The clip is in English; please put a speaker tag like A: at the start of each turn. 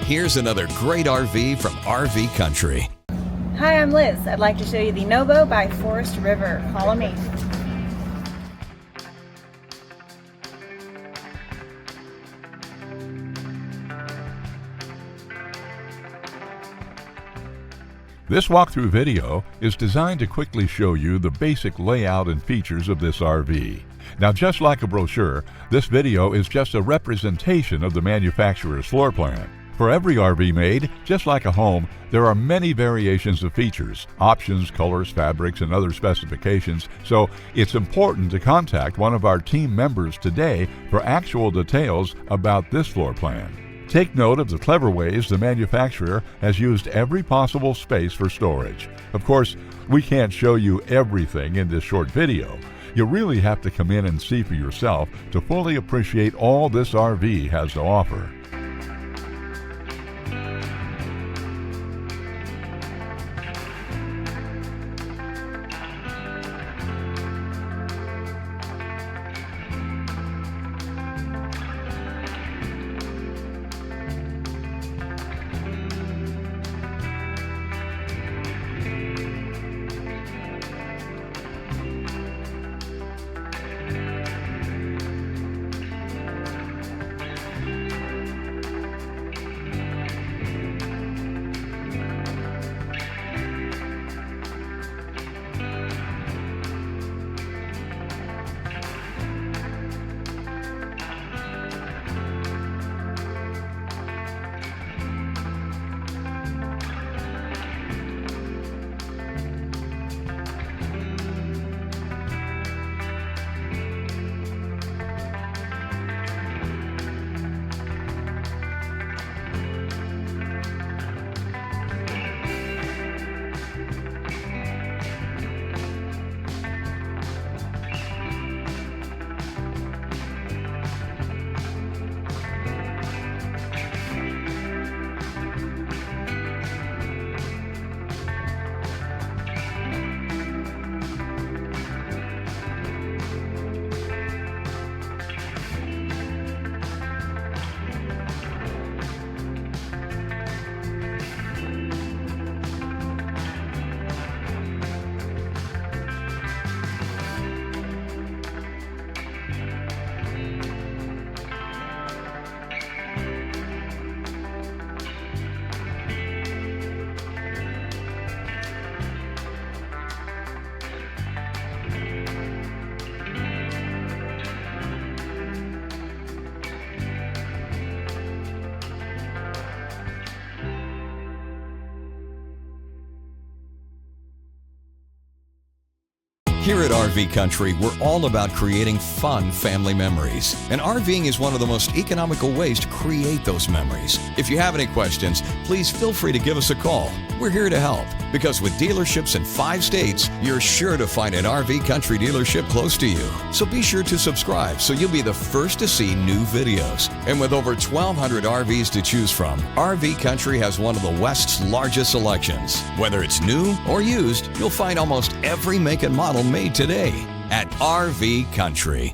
A: Here's another great RV from RV Country.
B: Hi, I'm Liz. I'd like to show you the Novo by Forest River. Follow me.
C: This walkthrough video is designed to quickly show you the basic layout and features of this RV. Now, just like a brochure, this video is just a representation of the manufacturer's floor plan. For every RV made, just like a home, there are many variations of features, options, colors, fabrics, and other specifications, so it's important to contact one of our team members today for actual details about this floor plan. Take note of the clever ways the manufacturer has used every possible space for storage. Of course, we can't show you everything in this short video. You really have to come in and see for yourself to fully appreciate all this RV has to offer.
A: Here at RV Country, we're all about creating fun family memories. And RVing is one of the most economical ways to create those memories. If you have any questions, please feel free to give us a call. We're here to help, because with dealerships in 5 states, you're sure to find an RV Country dealership close to you. So be sure to subscribe so you'll be the first to see new videos. And with over 1,200 RVs to choose from, RV Country has one of the West's largest selections. Whether it's new or used, you'll find almost every make and model made today at RV Country.